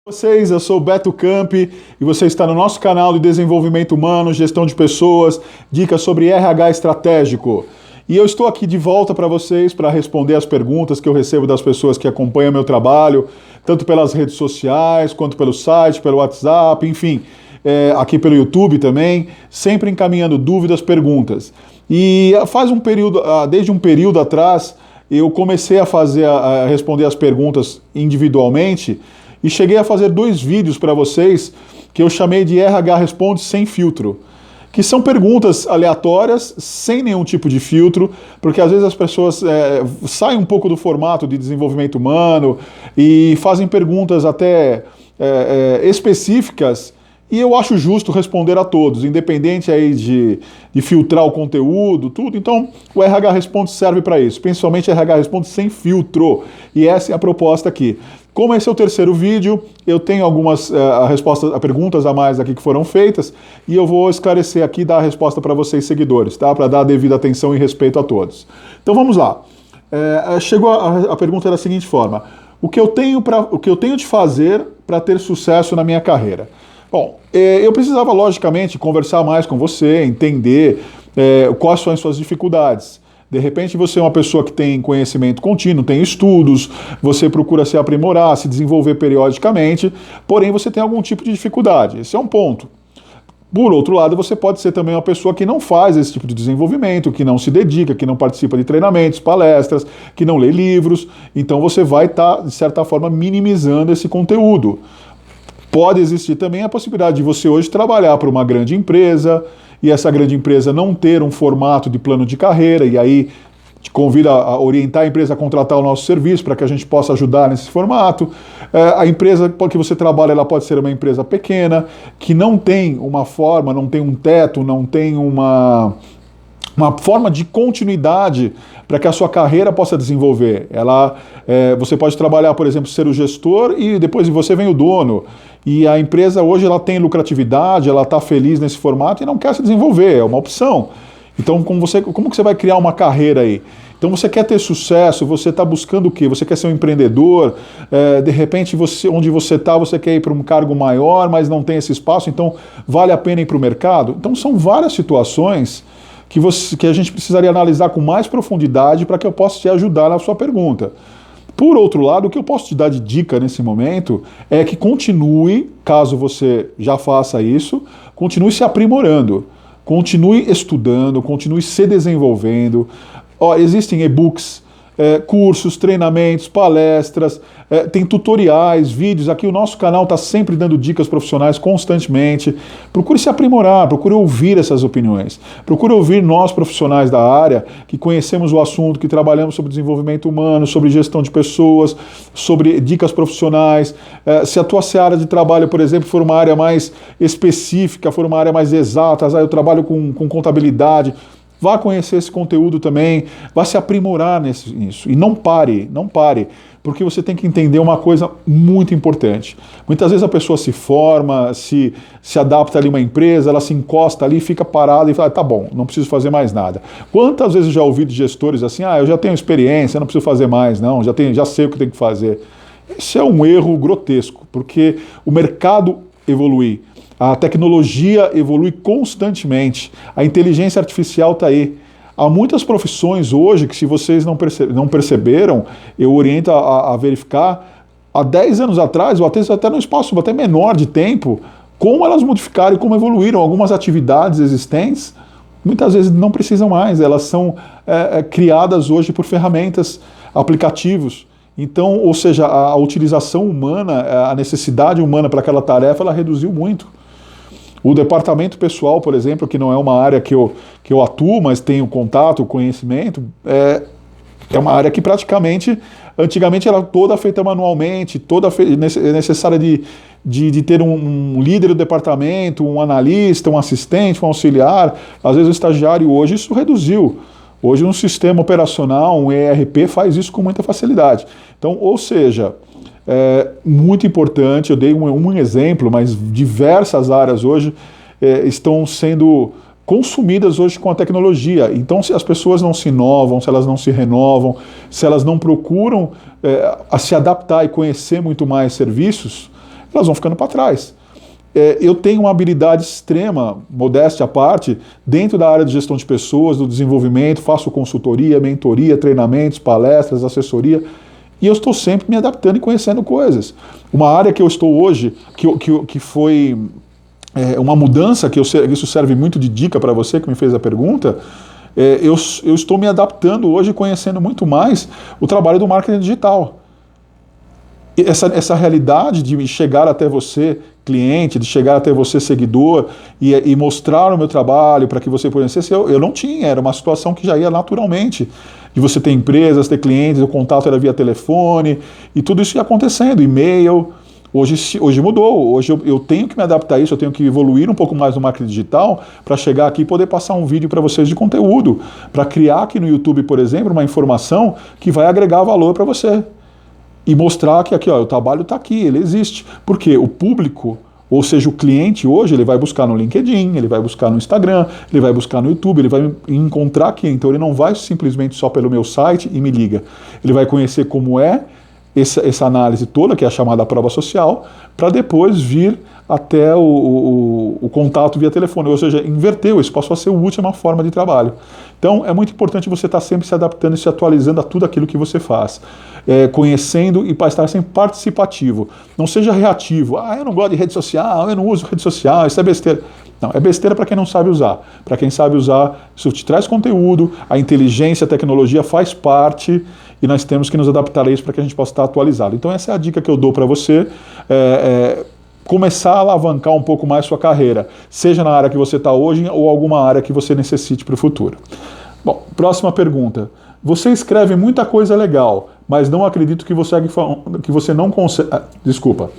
Vocês, eu sou o Beto Campi e você está no nosso canal de desenvolvimento humano, gestão de pessoas, dicas sobre RH estratégico. E eu estou aqui de volta para vocês para responder as perguntas que eu recebo das pessoas que acompanham meu trabalho, tanto pelas redes sociais, quanto pelo site, pelo WhatsApp, enfim, aqui pelo YouTube também, sempre encaminhando dúvidas, perguntas. E faz um período, desde um período atrás, eu comecei a responder as perguntas individualmente. E cheguei a fazer 2 vídeos para vocês que eu chamei de RH Responde Sem Filtro, que são perguntas aleatórias, sem nenhum tipo de filtro, porque às vezes as pessoas saem um pouco do formato de desenvolvimento humano e fazem perguntas até específicas, e eu acho justo responder a todos, independente aí de filtrar o conteúdo, tudo. Então, o RH Responde serve para isso, principalmente RH Responde sem filtro, e essa é a proposta aqui. Como esse é o terceiro vídeo, eu tenho algumas perguntas a mais aqui que foram feitas, e eu vou esclarecer aqui e dar a resposta para vocês, seguidores, tá? Para dar a devida atenção e respeito a todos. Então vamos lá. Chegou a pergunta da seguinte forma: o que eu tenho de fazer para ter sucesso na minha carreira? Bom, eu precisava, logicamente, conversar mais com você, entender quais são as suas dificuldades. De repente você é uma pessoa que tem conhecimento contínuo, tem estudos, você procura se aprimorar, se desenvolver periodicamente, porém você tem algum tipo de dificuldade. Esse é um ponto. Por outro lado, você pode ser também uma pessoa que não faz esse tipo de desenvolvimento, que não se dedica, que não participa de treinamentos, palestras, que não lê livros. Então você vai estar, de certa forma, minimizando esse conteúdo. Pode existir também a possibilidade de você hoje trabalhar para uma grande empresa e essa grande empresa não ter um formato de plano de carreira, e aí te convida a orientar a empresa a contratar o nosso serviço para que a gente possa ajudar nesse formato. A empresa que você trabalha, ela pode ser uma empresa pequena, que não tem uma forma, não tem um teto, não tem uma forma de continuidade para que a sua carreira possa desenvolver. Você pode trabalhar, por exemplo, ser o gestor e depois de você vem o dono. E a empresa hoje ela tem lucratividade, ela está feliz nesse formato e não quer se desenvolver, é uma opção. Então como que você vai criar uma carreira aí? Então você quer ter sucesso, você está buscando o quê? Você quer ser um empreendedor, de repente onde você está, você quer ir para um cargo maior, mas não tem esse espaço, então vale a pena ir para o mercado? Então são várias situações que a gente precisaria analisar com mais profundidade para que eu possa te ajudar na sua pergunta. Por outro lado, o que eu posso te dar de dica nesse momento é que continue, caso você já faça isso, continue se aprimorando, continue estudando, continue se desenvolvendo. Existem e-books, cursos, treinamentos, palestras, tem tutoriais, vídeos. Aqui o nosso canal está sempre dando dicas profissionais constantemente. Procure se aprimorar, procure ouvir essas opiniões. Procure ouvir nós profissionais da área que conhecemos o assunto, que trabalhamos sobre desenvolvimento humano, sobre gestão de pessoas, sobre dicas profissionais. Se a tua área de trabalho, por exemplo, for uma área mais específica, for uma área mais exata, eu trabalho com contabilidade, vá conhecer esse conteúdo também, vá se aprimorar nisso. E não pare, porque você tem que entender uma coisa muito importante. Muitas vezes a pessoa se forma, se adapta ali a uma empresa, ela se encosta ali, fica parada e fala, tá bom, não preciso fazer mais nada. Quantas vezes eu já ouvi de gestores assim, eu já tenho experiência, não preciso fazer mais, não, já sei o que tem que fazer. Isso é um erro grotesco, porque o mercado evolui. A tecnologia evolui constantemente, a inteligência artificial está aí. Há muitas profissões hoje que, se vocês não perceberam, eu oriento a verificar, há 10 anos atrás, ou até num espaço até menor de tempo, como elas modificaram e como evoluíram. Algumas atividades existentes, muitas vezes não precisam mais, elas são criadas hoje por ferramentas, aplicativos. Então, ou seja, a utilização humana, a necessidade humana para aquela tarefa, ela reduziu muito. O departamento pessoal, por exemplo, que não é uma área que eu atuo, mas tenho contato, conhecimento, é uma área que praticamente, antigamente era toda feita manualmente, necessária de ter um líder do departamento, um analista, um assistente, um auxiliar, às vezes o estagiário. Hoje isso reduziu. Hoje um sistema operacional, um ERP, faz isso com muita facilidade. Então, ou seja, muito importante, eu dei um exemplo, mas diversas áreas hoje estão sendo consumidas hoje com a tecnologia. Então, se as pessoas não se inovam, se elas não se renovam, se elas não procuram a se adaptar e conhecer muito mais serviços, elas vão ficando para trás. Eu tenho uma habilidade extrema, modéstia à parte, dentro da área de gestão de pessoas, do desenvolvimento, faço consultoria, mentoria, treinamentos, palestras, assessoria, e eu estou sempre me adaptando e conhecendo coisas. Uma área que eu estou hoje, que foi uma mudança, isso serve muito de dica para você que me fez a pergunta, eu estou me adaptando hoje, conhecendo muito mais o trabalho do marketing digital. Essa realidade de chegar até você, cliente, de chegar até você, seguidor, e mostrar o meu trabalho para que você conhecesse, eu não tinha, era uma situação que já ia naturalmente, de você ter empresas, ter clientes, o contato era via telefone, e tudo isso ia acontecendo, e-mail. Hoje mudou, hoje eu tenho que me adaptar a isso, eu tenho que evoluir um pouco mais no marketing digital para chegar aqui e poder passar um vídeo para vocês de conteúdo, para criar aqui no YouTube, por exemplo, uma informação que vai agregar valor para você. E mostrar que aqui, ó, o trabalho está aqui, ele existe. Porque o público, ou seja, o cliente hoje, ele vai buscar no LinkedIn, ele vai buscar no Instagram, ele vai buscar no YouTube, ele vai encontrar aqui. Então ele não vai simplesmente só pelo meu site e me liga. Ele vai conhecer como é essa análise toda, que é a chamada prova social, para depois vir até o contato via telefone, ou seja, inverteu, isso passou a ser a última forma de trabalho. Então é muito importante você estar sempre se adaptando e se atualizando a tudo aquilo que você faz, conhecendo e para estar sempre participativo. Não seja reativo, eu não gosto de rede social, eu não uso rede social, isso é besteira. Não, é besteira para quem não sabe usar. Para quem sabe usar, isso te traz conteúdo, a inteligência, a tecnologia faz parte e nós temos que nos adaptar a isso para que a gente possa estar atualizado. Então essa é a dica que eu dou para você, começar a alavancar um pouco mais sua carreira, seja na área que você está hoje ou alguma área que você necessite para o futuro. Bom, próxima pergunta. Você escreve muita coisa legal, mas não acredito que você não consegue... desculpa.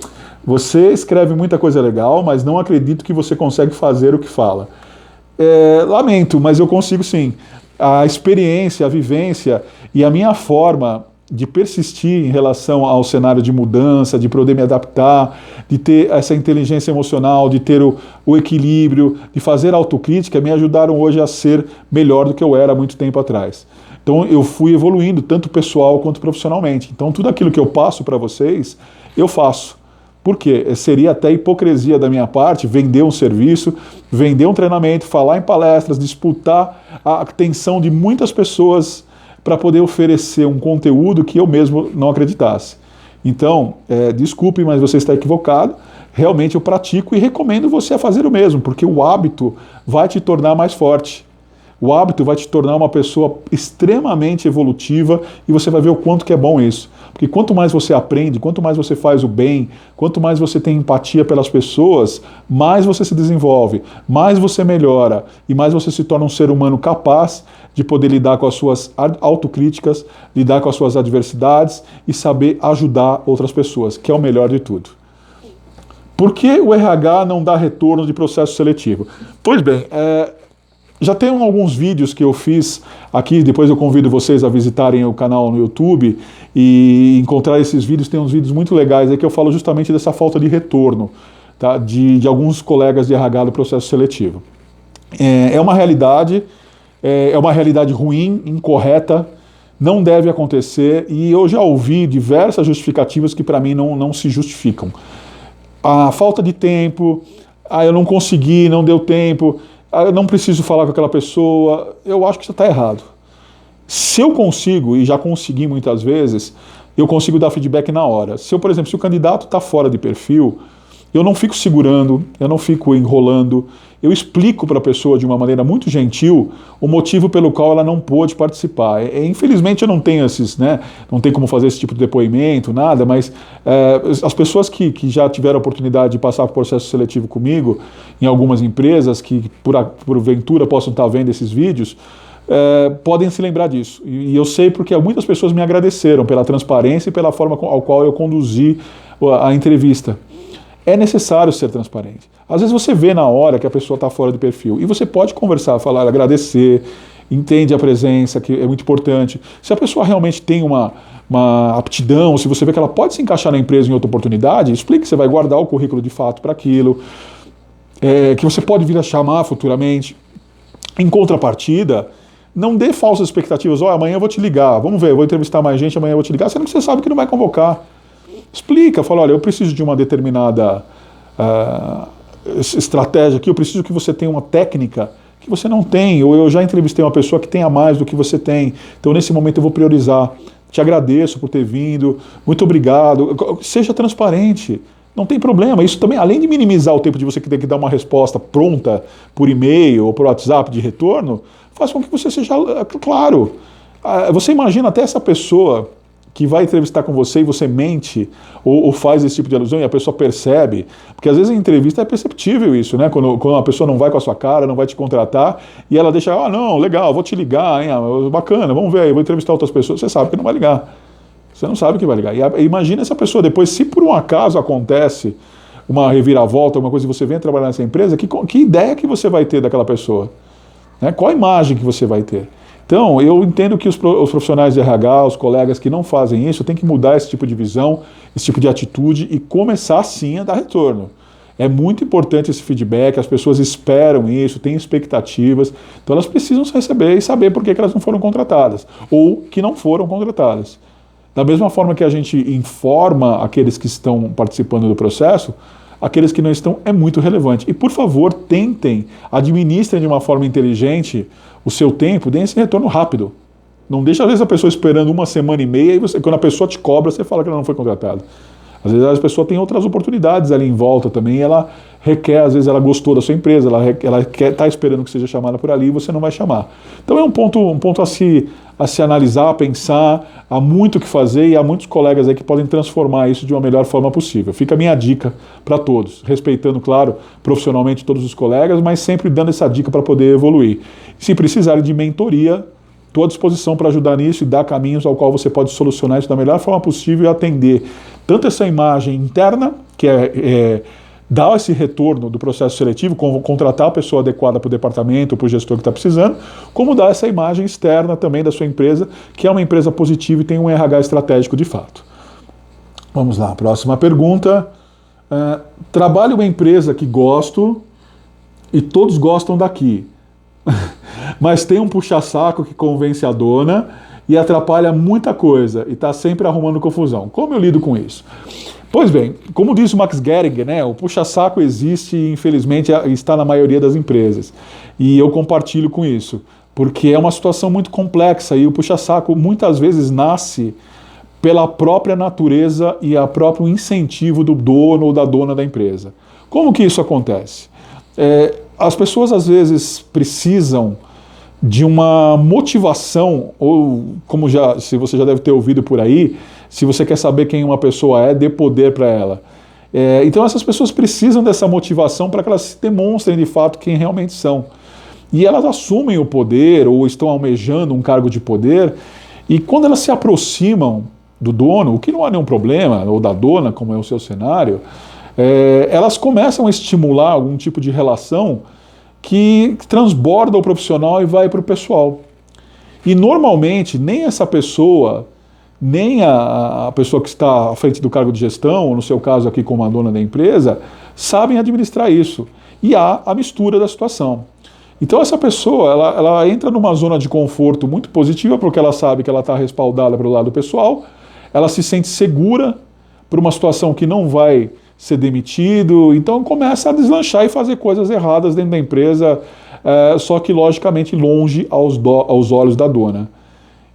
Você escreve muita coisa legal, mas não acredito que você consegue fazer o que fala. Lamento, mas eu consigo sim. A experiência, a vivência e a minha forma de persistir em relação ao cenário de mudança, de poder me adaptar, de ter essa inteligência emocional, de ter o equilíbrio, de fazer autocrítica, me ajudaram hoje a ser melhor do que eu era há muito tempo atrás. Então eu fui evoluindo, tanto pessoal quanto profissionalmente. Então tudo aquilo que eu passo para vocês, eu faço. Por quê? Seria até hipocrisia da minha parte vender um serviço, vender um treinamento, falar em palestras, disputar a atenção de muitas pessoas para poder oferecer um conteúdo que eu mesmo não acreditasse. Então, desculpe, mas você está equivocado. Realmente eu pratico e recomendo você a fazer o mesmo, porque o hábito vai te tornar mais forte. O hábito vai te tornar uma pessoa extremamente evolutiva e você vai ver o quanto que é bom isso. Porque quanto mais você aprende, quanto mais você faz o bem, quanto mais você tem empatia pelas pessoas, mais você se desenvolve, mais você melhora e mais você se torna um ser humano capaz de poder lidar com as suas autocríticas, lidar com as suas adversidades e saber ajudar outras pessoas, que é o melhor de tudo. Por que o RH não dá retorno de processo seletivo? Pois bem, já tem alguns vídeos que eu fiz aqui, depois eu convido vocês a visitarem o canal no YouTube e encontrar esses vídeos, tem uns vídeos muito legais aí que eu falo justamente dessa falta de retorno, tá, de alguns colegas de RH do processo seletivo. É uma realidade ruim, incorreta, não deve acontecer e eu já ouvi diversas justificativas que para mim não se justificam. A falta de tempo, eu não consegui, não deu tempo... eu não preciso falar com aquela pessoa, eu acho que isso está errado. Se eu consigo, e já consegui muitas vezes, eu consigo dar feedback na hora. Por exemplo, se o candidato está fora de perfil, eu não fico segurando, eu não fico enrolando, eu explico para a pessoa de uma maneira muito gentil o motivo pelo qual ela não pôde participar. Infelizmente eu não tenho não tem como fazer esse tipo de depoimento, nada, mas as pessoas que já tiveram a oportunidade de passar por processo seletivo comigo, em algumas empresas que porventura possam estar vendo esses vídeos, podem se lembrar disso. E eu sei porque muitas pessoas me agradeceram pela transparência e pela forma ao qual eu conduzi a entrevista. É necessário ser transparente. Às vezes você vê na hora que a pessoa está fora de perfil e você pode conversar, falar, agradecer, entende a presença, que é muito importante. Se a pessoa realmente tem uma aptidão, se você vê que ela pode se encaixar na empresa em outra oportunidade, explique que você vai guardar o currículo de fato para aquilo, que você pode vir a chamar futuramente. Em contrapartida, não dê falsas expectativas. Amanhã eu vou te ligar, vamos ver, eu vou entrevistar mais gente, amanhã eu vou te ligar, sendo que você sabe que não vai convocar. Explica, fala, olha, eu preciso de uma determinada estratégia aqui, eu preciso que você tenha uma técnica que você não tem, ou eu já entrevistei uma pessoa que tenha mais do que você tem, então nesse momento eu vou priorizar. Te agradeço por ter vindo, muito obrigado. Seja transparente, não tem problema. Isso também, além de minimizar o tempo de você ter que dar uma resposta pronta por e-mail ou por WhatsApp de retorno, faz com que você seja claro. Você imagina até essa pessoa que vai entrevistar com você e você mente ou faz esse tipo de alusão e a pessoa percebe, porque às vezes em entrevista é perceptível isso, né? Quando a pessoa não vai com a sua cara, não vai te contratar e ela deixa, não, legal, vou te ligar, hein? Bacana, vamos ver aí, vou entrevistar outras pessoas, você sabe que não vai ligar. Você não sabe que vai ligar. E imagina essa pessoa depois, se por um acaso acontece uma reviravolta, alguma coisa, e você vem trabalhar nessa empresa, que ideia que você vai ter daquela pessoa? Né? Qual a imagem que você vai ter? Então, eu entendo que os profissionais de RH, os colegas que não fazem isso, têm que mudar esse tipo de visão, esse tipo de atitude e começar sim a dar retorno. É muito importante esse feedback, as pessoas esperam isso, têm expectativas, então elas precisam receber e saber por que elas não foram contratadas, ou que não foram contratadas. Da mesma forma que a gente informa aqueles que estão participando do processo, aqueles que não estão é muito relevante. E, por favor, tentem, administrem de uma forma inteligente o seu tempo, deem esse retorno rápido. Não deixa, às vezes, a pessoa esperando uma semana e meia e quando a pessoa te cobra, você fala que ela não foi contratada. Às vezes a pessoa tem outras oportunidades ali em volta também, e ela requer, às vezes ela gostou da sua empresa, ela está esperando que seja chamada por ali e você não vai chamar. Então é um ponto a se analisar, a pensar, há muito o que fazer e há muitos colegas aí que podem transformar isso de uma melhor forma possível. Fica a minha dica para todos, respeitando, claro, profissionalmente todos os colegas, mas sempre dando essa dica para poder evoluir. Se precisarem de mentoria, estou à disposição para ajudar nisso e dar caminhos ao qual você pode solucionar isso da melhor forma possível e atender tanto essa imagem interna, que é dar esse retorno do processo seletivo, contratar a pessoa adequada para o departamento, para o gestor que está precisando, como dar essa imagem externa também da sua empresa, que é uma empresa positiva e tem um RH estratégico de fato. Vamos lá, próxima pergunta. Trabalho em uma empresa que gosto e todos gostam daqui, mas tem um puxa-saco que convence a dona e atrapalha muita coisa e está sempre arrumando confusão. Como eu lido com isso? Pois bem, como diz o Max Geringer, né, o puxa-saco existe e infelizmente está na maioria das empresas. E eu compartilho com isso, porque é uma situação muito complexa e o puxa-saco muitas vezes nasce pela própria natureza e a próprio incentivo do dono ou da dona da empresa. Como que isso acontece? As pessoas às vezes precisam de uma motivação, ou como se você já deve ter ouvido por aí, se você quer saber quem uma pessoa é, dê poder para ela. Então essas pessoas precisam dessa motivação para que elas se demonstrem de fato quem realmente são. E elas assumem o poder ou estão almejando um cargo de poder, e quando elas se aproximam do dono, o que não há nenhum problema, ou da dona, como é o seu cenário, elas começam a estimular algum tipo de relação que transborda o profissional e vai para o pessoal. E normalmente nem essa pessoa, nem a pessoa que está à frente do cargo de gestão, ou no seu caso aqui como a dona da empresa, sabem administrar isso. E há a mistura da situação. Então essa pessoa, ela entra numa zona de conforto muito positiva, porque ela sabe que ela está respaldada pelo lado pessoal, ela se sente segura por uma situação que não vai ser demitido, então começa a deslanchar e fazer coisas erradas dentro da empresa, só que logicamente longe aos olhos da dona.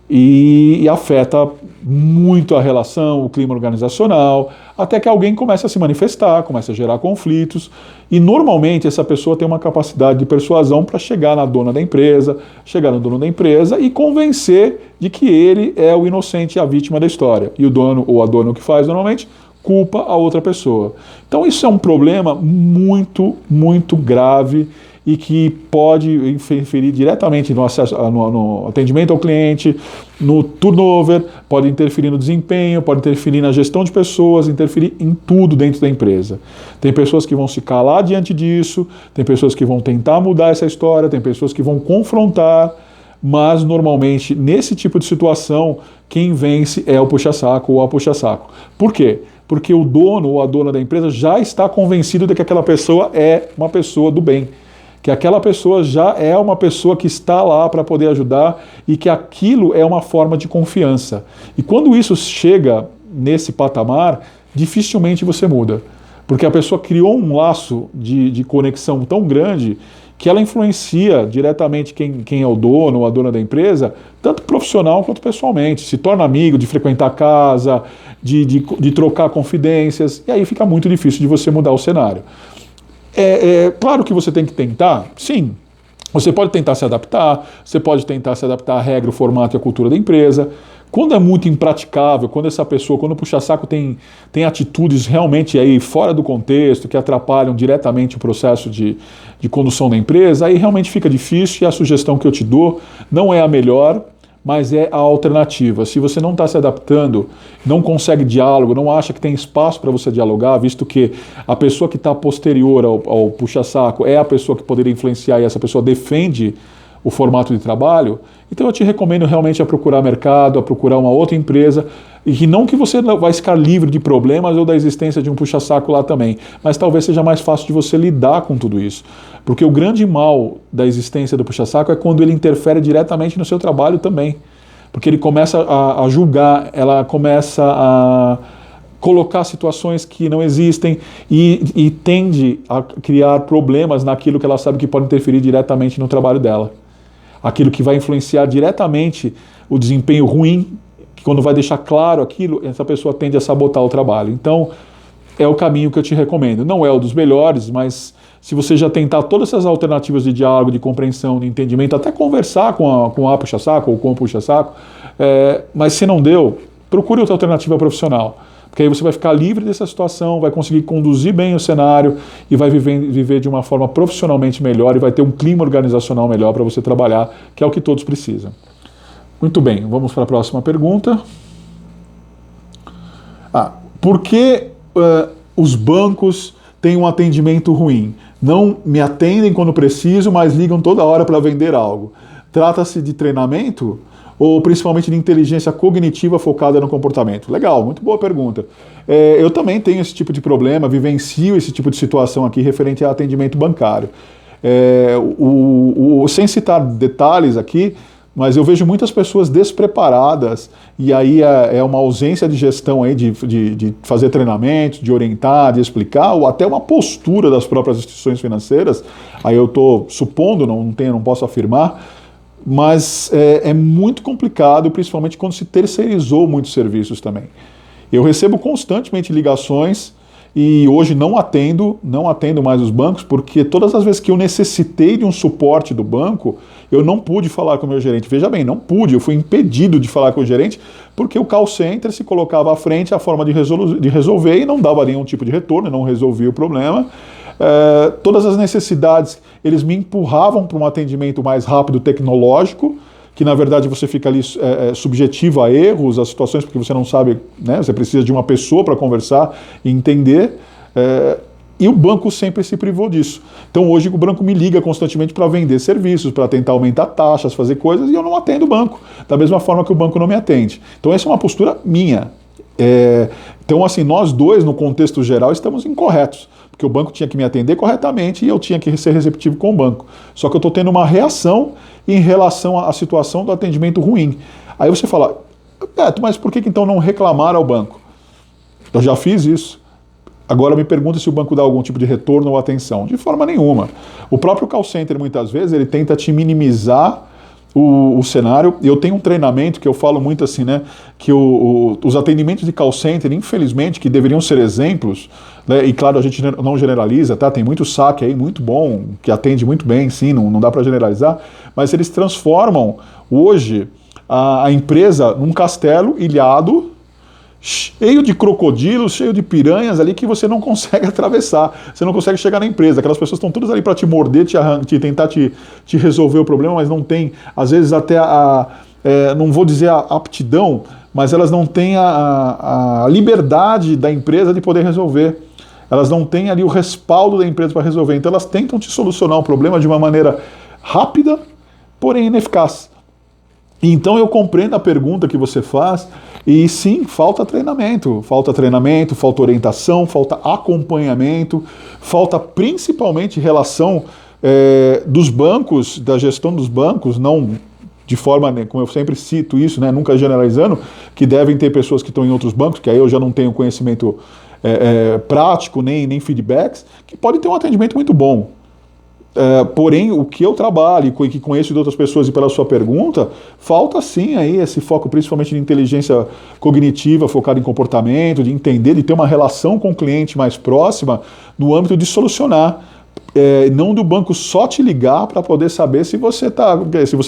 E afeta muito a relação, o clima organizacional, até que alguém começa a se manifestar, começa a gerar conflitos, e normalmente essa pessoa tem uma capacidade de persuasão para chegar na dona da empresa, chegar no dono da empresa e convencer de que ele é o inocente e a vítima da história. E o dono ou a dona o que faz normalmente? Culpa a outra pessoa. Então isso é um problema muito, muito grave e que pode interferir diretamente no atendimento ao cliente, no turnover, pode interferir no desempenho, pode interferir na gestão de pessoas, interferir em tudo dentro da empresa. Tem pessoas que vão se calar diante disso, tem pessoas que vão tentar mudar essa história, tem pessoas que vão confrontar, mas normalmente nesse tipo de situação quem vence é o puxa-saco ou a puxa-saco. Por quê? Porque o dono ou a dona da empresa já está convencido de que aquela pessoa é uma pessoa do bem, que aquela pessoa já é uma pessoa que está lá para poder ajudar e que aquilo é uma forma de confiança. E quando isso chega nesse patamar, dificilmente você muda. Porque a pessoa criou um laço de conexão tão grande que ela influencia diretamente quem é o dono ou a dona da empresa, tanto profissional quanto pessoalmente. Se torna amigo, de frequentar a casa, de trocar confidências, e aí fica muito difícil de você mudar o cenário. Claro que você tem que tentar, sim. Você pode tentar se adaptar, você pode tentar se adaptar à regra, o formato e a cultura da empresa. Quando é muito impraticável, quando essa pessoa, quando o puxa-saco tem atitudes realmente aí fora do contexto, que atrapalham diretamente o processo de condução da empresa, aí realmente fica difícil e a sugestão que eu te dou não é a melhor, mas é a alternativa. Se você não está se adaptando, não consegue diálogo, não acha que tem espaço para você dialogar, visto que a pessoa que está posterior ao puxa-saco é a pessoa que poderia influenciar e essa pessoa defende o formato de trabalho, então eu te recomendo realmente a procurar mercado, a procurar uma outra empresa, e não que você vai ficar livre de problemas ou da existência de um puxa-saco lá também, mas talvez seja mais fácil de você lidar com tudo isso. Porque o grande mal da existência do puxa-saco é quando ele interfere diretamente no seu trabalho também. Porque ele começa a julgar, ela começa a colocar situações que não existem e tende a criar problemas naquilo que ela sabe que pode interferir diretamente no trabalho dela. Aquilo que vai influenciar diretamente o desempenho ruim, que quando vai deixar claro aquilo, essa pessoa tende a sabotar o trabalho. Então, é o caminho que eu te recomendo. Não é o dos melhores, mas se você já tentar todas essas alternativas de diálogo, de compreensão, de entendimento, até conversar com a puxa-saco ou com o puxa-saco, mas se não deu, procure outra alternativa profissional. Porque aí você vai ficar livre dessa situação, vai conseguir conduzir bem o cenário e vai viver de uma forma profissionalmente melhor e vai ter um clima organizacional melhor para você trabalhar, que é o que todos precisam. Muito bem, vamos para a próxima pergunta. Por que os bancos têm um atendimento ruim? Não me atendem quando preciso, mas ligam toda hora para vender algo. Trata-se de treinamento? Ou principalmente de inteligência cognitiva focada no comportamento? Legal, muito boa pergunta. Eu também tenho esse tipo de problema, vivencio esse tipo de situação aqui referente a atendimento bancário. Sem citar detalhes aqui, mas eu vejo muitas pessoas despreparadas e aí é uma ausência de gestão aí de fazer treinamento, de orientar, de explicar, ou até uma postura das próprias instituições financeiras. Aí eu estou supondo, não posso afirmar, mas é muito complicado, principalmente quando se terceirizou muitos serviços também. Eu recebo constantemente ligações e hoje não atendo mais os bancos, porque todas as vezes que eu necessitei de um suporte do banco, eu não pude falar com o meu gerente. Veja bem, não pude, eu fui impedido de falar com o gerente, porque o call center se colocava à frente a forma de resolver e não dava nenhum tipo de retorno, não resolvia o problema. Todas as necessidades, eles me empurravam para um atendimento mais rápido, tecnológico, que na verdade você fica ali subjetivo a erros, a situações, porque você não sabe, né? Você precisa de uma pessoa para conversar e entender, e o banco sempre se privou disso. Então hoje o banco me liga constantemente para vender serviços, para tentar aumentar taxas, fazer coisas, e eu não atendo o banco, da mesma forma que o banco não me atende. Então essa é uma postura minha. Então assim, nós dois, no contexto geral, estamos incorretos, porque o banco tinha que me atender corretamente e eu tinha que ser receptivo com o banco. Só que eu estou tendo uma reação em relação à situação do atendimento ruim. Aí você fala, Beto, mas por que então não reclamar ao banco? Eu já fiz isso. Agora me pergunta se o banco dá algum tipo de retorno ou atenção. De forma nenhuma. O próprio call center, muitas vezes, ele tenta te minimizar o cenário. Eu tenho um treinamento que eu falo muito assim, né, que os atendimentos de call center, infelizmente, que deveriam ser exemplos, né, e claro, a gente não generaliza, tá? Tem muito saque aí, muito bom, que atende muito bem, sim, não dá para generalizar, mas eles transformam hoje a empresa num castelo ilhado, cheio de crocodilos, cheio de piranhas ali que você não consegue atravessar, você não consegue chegar na empresa, aquelas pessoas estão todas ali para te morder, tentar te resolver o problema, mas não tem, às vezes até não vou dizer a aptidão, mas elas não têm a liberdade da empresa de poder resolver, elas não têm ali o respaldo da empresa para resolver, então elas tentam te solucionar o problema de uma maneira rápida, porém ineficaz. Então eu compreendo a pergunta que você faz e sim, falta treinamento, falta orientação, falta acompanhamento, falta principalmente relação dos bancos, da gestão dos bancos, não de forma, né, como eu sempre cito isso, né, nunca generalizando, que devem ter pessoas que estão em outros bancos, que aí eu já não tenho conhecimento prático, nem feedbacks, que podem ter um atendimento muito bom. Porém, o que eu trabalho e que conheço de outras pessoas e pela sua pergunta, falta sim aí esse foco principalmente de inteligência cognitiva, focado em comportamento, de entender, de ter uma relação com o cliente mais próxima no âmbito de solucionar. Não do banco só te ligar para poder saber se você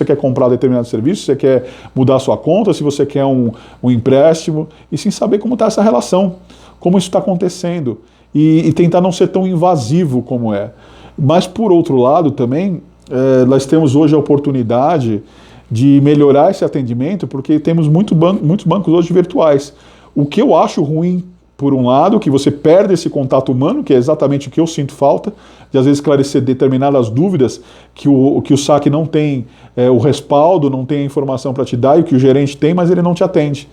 quer comprar determinado serviço, se você quer mudar a sua conta, se você quer um empréstimo, e sim saber como está essa relação, como isso está acontecendo, e tentar não ser tão invasivo como é. Mas, por outro lado, também, nós temos hoje a oportunidade de melhorar esse atendimento, porque temos muitos bancos hoje virtuais. O que eu acho ruim, por um lado, que você perde esse contato humano, que é exatamente o que eu sinto falta, de às vezes esclarecer determinadas dúvidas que o saque não tem o respaldo, não tem a informação para te dar, e o que o gerente tem, mas ele não te atende.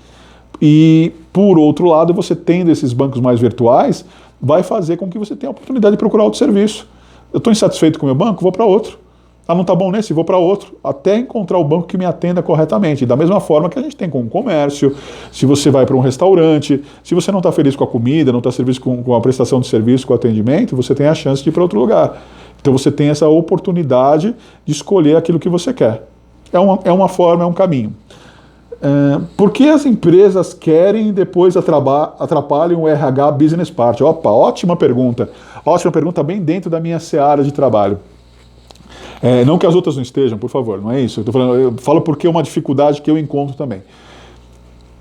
E, por outro lado, você tendo esses bancos mais virtuais, vai fazer com que você tenha a oportunidade de procurar outro serviço. Eu estou insatisfeito com o meu banco, vou para outro. Ah, não está bom nesse, vou para outro. Até encontrar o banco que me atenda corretamente. Da mesma forma que a gente tem com o comércio, se você vai para um restaurante, se você não está feliz com a comida, não está feliz com a prestação de serviço, com o atendimento, você tem a chance de ir para outro lugar. Então você tem essa oportunidade de escolher aquilo que você quer. É uma forma, é um caminho. Por que as empresas querem e depois atrapalham o RH Business Part? Opa, ótima pergunta. Ótima pergunta, bem dentro da minha seara de trabalho. Não que as outras não estejam, por favor, não é isso. Eu falo porque é uma dificuldade que eu encontro também.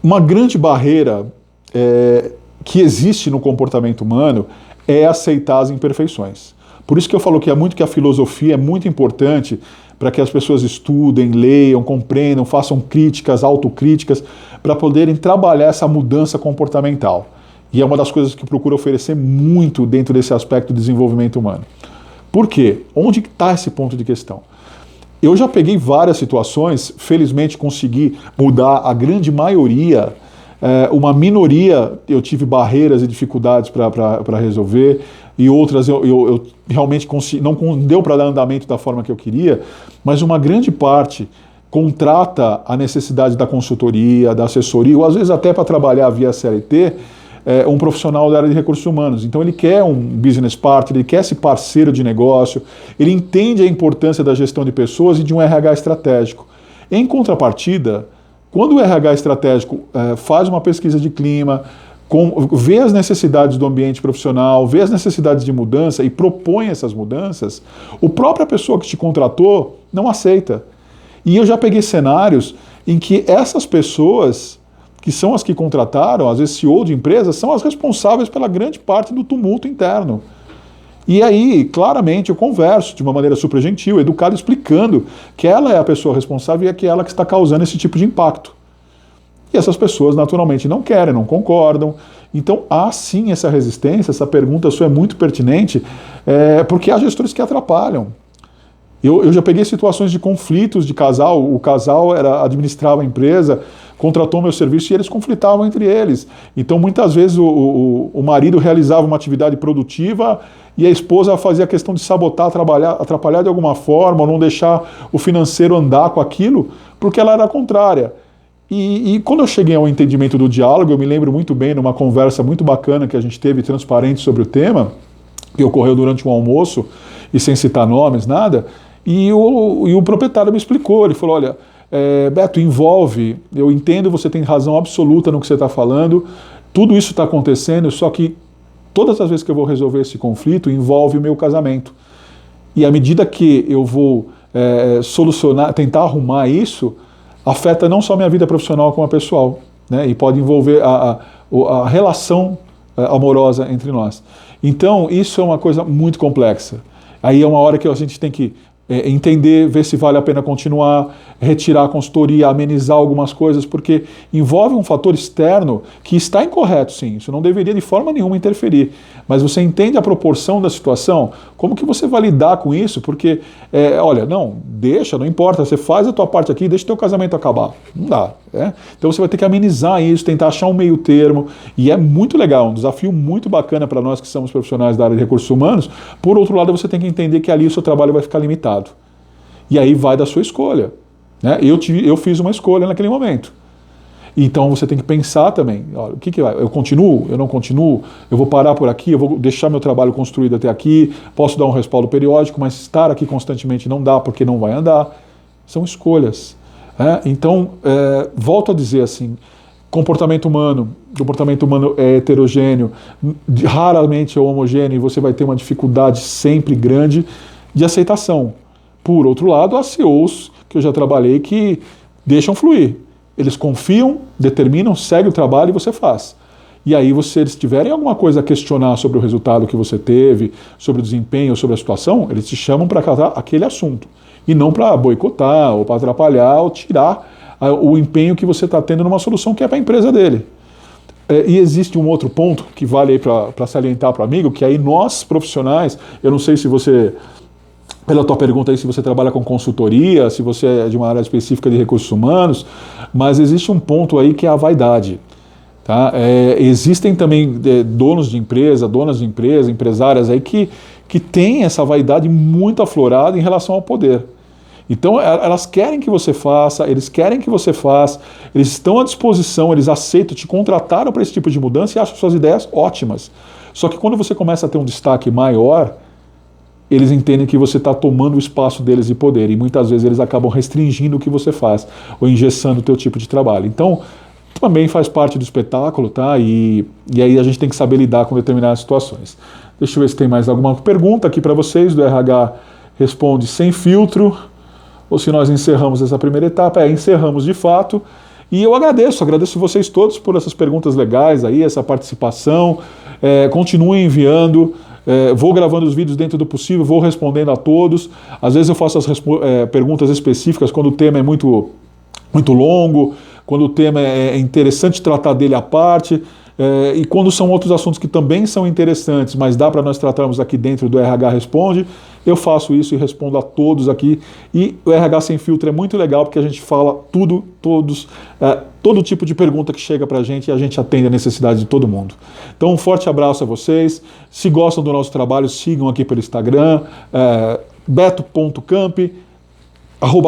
Uma grande barreira que existe no comportamento humano é aceitar as imperfeições. Por isso que eu falo que a filosofia é muito importante para que as pessoas estudem, leiam, compreendam, façam críticas, autocríticas, para poderem trabalhar essa mudança comportamental. E é uma das coisas que eu procuro oferecer muito dentro desse aspecto de desenvolvimento humano. Por quê? Onde está esse ponto de questão? Eu já peguei várias situações, felizmente consegui mudar a grande maioria, uma minoria eu tive barreiras e dificuldades para resolver, e outras eu realmente não deu para dar andamento da forma que eu queria, mas uma grande parte contrata a necessidade da consultoria, da assessoria, ou às vezes até para trabalhar via CLT, um profissional da área de recursos humanos. Então ele quer um business partner, ele quer esse parceiro de negócio, ele entende a importância da gestão de pessoas e de um RH estratégico. Em contrapartida, quando o RH estratégico faz uma pesquisa de clima, vê as necessidades do ambiente profissional, vê as necessidades de mudança e propõe essas mudanças, a própria pessoa que te contratou não aceita. E eu já peguei cenários em que essas pessoas, que são as que contrataram, às vezes CEO de empresas, são as responsáveis pela grande parte do tumulto interno. E aí, claramente, eu converso de uma maneira super gentil, educada, explicando que ela é a pessoa responsável e é que ela que está causando esse tipo de impacto. E essas pessoas, naturalmente, não querem, não concordam. Então, há sim essa resistência, essa pergunta sua é muito pertinente, porque há gestores que atrapalham. Eu já peguei situações de conflitos de casal, o casal administrava a empresa, contratou meu serviço e eles conflitavam entre eles. Então, muitas vezes, o marido realizava uma atividade produtiva e a esposa fazia questão de sabotar, atrapalhar de alguma forma, ou não deixar o financeiro andar com aquilo, porque ela era contrária. E quando eu cheguei ao entendimento do diálogo, eu me lembro muito bem numa conversa muito bacana que a gente teve, transparente sobre o tema, que ocorreu durante um almoço, e sem citar nomes, nada, e o proprietário me explicou, ele falou, olha, Beto, eu entendo, você tem razão absoluta no que você está falando, tudo isso está acontecendo, só que todas as vezes que eu vou resolver esse conflito, envolve o meu casamento. E à medida que eu vou solucionar, tentar arrumar isso, afeta não só a minha vida profissional como a pessoal, né? E pode envolver a relação amorosa entre nós. Então, isso é uma coisa muito complexa. Aí é uma hora que a gente tem que entender, ver se vale a pena continuar, retirar a consultoria, amenizar algumas coisas, porque envolve um fator externo que está incorreto, sim, isso não deveria de forma nenhuma interferir, mas você entende a proporção da situação, como que você vai lidar com isso, porque, olha, não importa, você faz a tua parte aqui, deixa o teu casamento acabar, não dá, Então você vai ter que amenizar isso, tentar achar um meio termo, e é muito legal, um desafio muito bacana para nós que somos profissionais da área de recursos humanos. Por outro lado, você tem que entender que ali o seu trabalho vai ficar limitado. E aí vai da sua escolha. né? Eu fiz uma escolha naquele momento. Então você tem que pensar também, olha, o que vai? Eu continuo? Eu não continuo? Eu vou parar por aqui? Eu vou deixar meu trabalho construído até aqui? Posso dar um respaldo periódico, mas estar aqui constantemente não dá porque não vai andar. São escolhas. Então, volto a dizer assim, comportamento humano é heterogêneo, raramente é homogêneo, e você vai ter uma dificuldade sempre grande de aceitação. Por outro lado, há CEOs que eu já trabalhei que deixam fluir. Eles confiam, determinam, seguem o trabalho e você faz. E aí, se eles tiverem alguma coisa a questionar sobre o resultado que você teve, sobre o desempenho, sobre a situação, eles te chamam para tratar aquele assunto. E não para boicotar, ou para atrapalhar, ou tirar o empenho que você está tendo numa solução que é para a empresa dele. E existe um outro ponto que vale aí para salientar para o amigo, que aí nós, profissionais, eu não sei se você, pela tua pergunta aí, se você trabalha com consultoria, se você é de uma área específica de recursos humanos, mas existe um ponto aí que é a vaidade. Tá? Existem também donas de empresa, empresárias aí que têm essa vaidade muito aflorada em relação ao poder. Então elas querem que você faça, eles querem que você faça, eles estão à disposição, eles aceitam, te contrataram para esse tipo de mudança e acham suas ideias ótimas. Só que quando você começa a ter um destaque maior, eles entendem que você está tomando o espaço deles de poder e muitas vezes eles acabam restringindo o que você faz ou engessando o teu tipo de trabalho. Então, também faz parte do espetáculo, tá? E aí a gente tem que saber lidar com determinadas situações. Deixa eu ver se tem mais alguma pergunta aqui para vocês, do RH Responde Sem Filtro, ou se nós encerramos essa primeira etapa. Encerramos de fato. E eu agradeço vocês todos por essas perguntas legais aí, essa participação. Continuem enviando. Vou gravando os vídeos dentro do possível, vou respondendo a todos. Às vezes eu faço as perguntas específicas quando o tema é muito, muito longo, quando o tema é interessante tratar dele à parte, e quando são outros assuntos que também são interessantes, mas dá para nós tratarmos aqui dentro do RH Responde, eu faço isso e respondo a todos aqui. E o RH Sem Filtro é muito legal porque a gente fala todo tipo de pergunta que chega para a gente e a gente atende a necessidade de todo mundo. Então um forte abraço a vocês. Se gostam do nosso trabalho, sigam aqui pelo Instagram, beto.camp,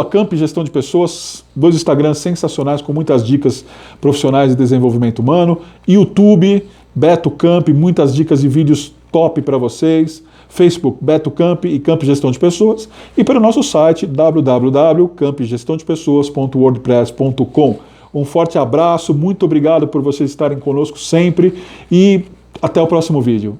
@Camp Gestão de Pessoas, 2 Instagrams sensacionais com muitas dicas profissionais de desenvolvimento humano, YouTube, Beto Camp, muitas dicas e vídeos top para vocês, Facebook, Beto Camp e Camp Gestão de Pessoas, e pelo nosso site www.campgestãodepessoas.wordpress.com. Um forte abraço, muito obrigado por vocês estarem conosco sempre e até o próximo vídeo.